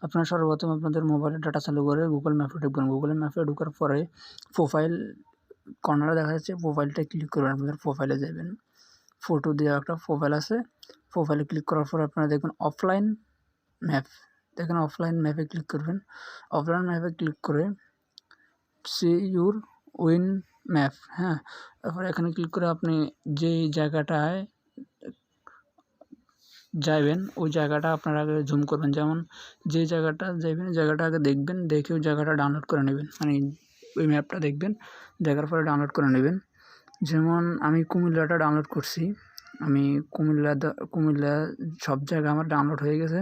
আপনারা সর্বপ্রথম আপনাদের মোবাইলে ডাটা চালু করে গুগল ম্যাপে ঢুকবেন। গুগল ম্যাপে ঢোকার পরে প্রোফাইল কর্নারে দেখা যাচ্ছে, প্রোফাইলটায় ক্লিক করবেন। আপনাদের প্রোফাইলে যাবেন, ফটো দেওয়া একটা প্রোফাইল আছে, প্রোফাইলে ক্লিক করার পর আপনারা দেখবেন অফলাইন ম্যাপ, দেখেন অফলাইন ম্যাপে ক্লিক করবেন। অফলাইন ম্যাপে ক্লিক করে সি ইউর উইন ম্যাপ, হ্যাঁ, তারপরে এখানে ক্লিক করে আপনি যেই জায়গাটায় যাবেন ওই জায়গাটা আপনারা আগে জুম করবেন। যেমন যে জায়গাটা যাবেন ওই জায়গাটা আগে দেখবেন, দেখে ওই জায়গাটা ডাউনলোড করে নেবেন, মানে ওই ম্যাপটা দেখবেন, দেখার পরে ডাউনলোড করে নেবেন। যেমন আমি কুমিল্লাটা ডাউনলোড করছি, আমি কুমিল্লা সব জায়গা আমার ডাউনলোড হয়ে গেছে।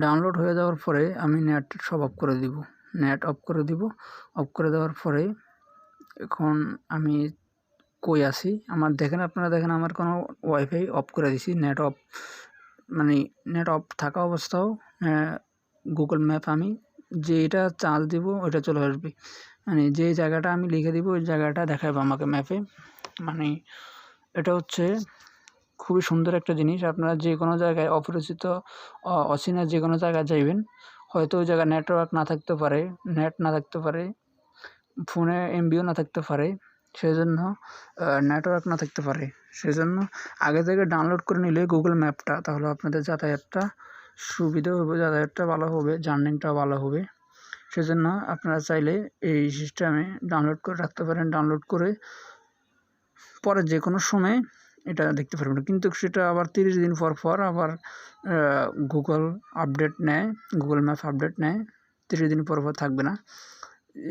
ডাউনলোড হয়ে যাওয়ার পরে আমি নেট সব অফ করে দিব, নেট অফ করে দিব। অফ করে দেওয়ার পরে এখন আমি কই আছি আমার দেখেন, আপনারা দেখেন আমার কোনো ওয়াইফাই অফ করে দিছি, নেট অফ, মানে নেট অফ থাকা অবস্থাও গুগল ম্যাপ আমি যেটা চার্জ দিব ওইটা চলে আসবে, মানে যে জায়গাটা আমি লিখে দিব ওই জায়গাটা দেখাবে আমাকে ম্যাপে। মানে এটা হচ্ছে খুবই সুন্দর একটা জিনিস। আপনারা যে কোনো জায়গায় অপরিচিত অচেনা যে কোনো জায়গায় যাইবেন, হয়তো ওই জায়গায় নেটওয়ার্ক না থাকতে পারে, নেট না থাকতে পারে, ফোনে এমবিও না থাকতে পারে, সেজন্য নেটওয়ার্ক না থাকতে পারে, সেজন্য আগে থেকে ডাউনলোড করে নিলে গুগল ম্যাপটা, তাহলে আপনাদের যাতায়াতটা সুবিধা হবে, যাতায়াতটা ভালো হবে, জার্নিংটাও ভালো হবে। সেজন্য আপনারা চাইলে এই সিস্টেমে ডাউনলোড করে রাখতে পারেন। ডাউনলোড করে পরে যে কোনো সময় এটা দেখতে পারবেন, কিন্তু সেটা আবার 30 দিন পর আবার গুগল আপডেট নেয়, গুগল ম্যাপ আপডেট নেয়, 30 দিন পর থাকবে না।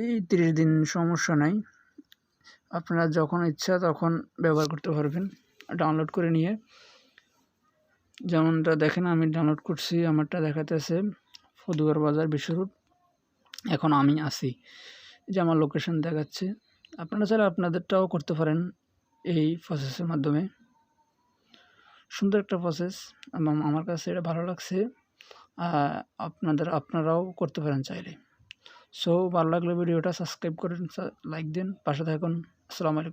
এই 30 দিন সমস্যা নাই, আপনারা যখন ইচ্ছা তখন ব্যবহার করতে পারবেন ডাউনলোড করে নিয়ে। যেমনটা দেখেন আমি ডাউনলোড করছি, আমারটা দেখাতেছে ফতুয়ার বাজার বিশ্ব রোড, এখন আমি আছি, যে আমার লোকেশন দেখাচ্ছে। আপনারা চাইলে আপনাদেরটাও করতে পারেন এই প্রসেসের মাধ্যমে। সুন্দর একটা প্রসেস, আমার কাছে এটা ভালো লাগছে, আপনারাও করতে পারেন চাইলে। সো ভালো লাগলে ভিডিওটা সাবস্ক্রাইব করেন, লাইক দিন, পাশে থাকুন। আসসালামু আলাইকুম।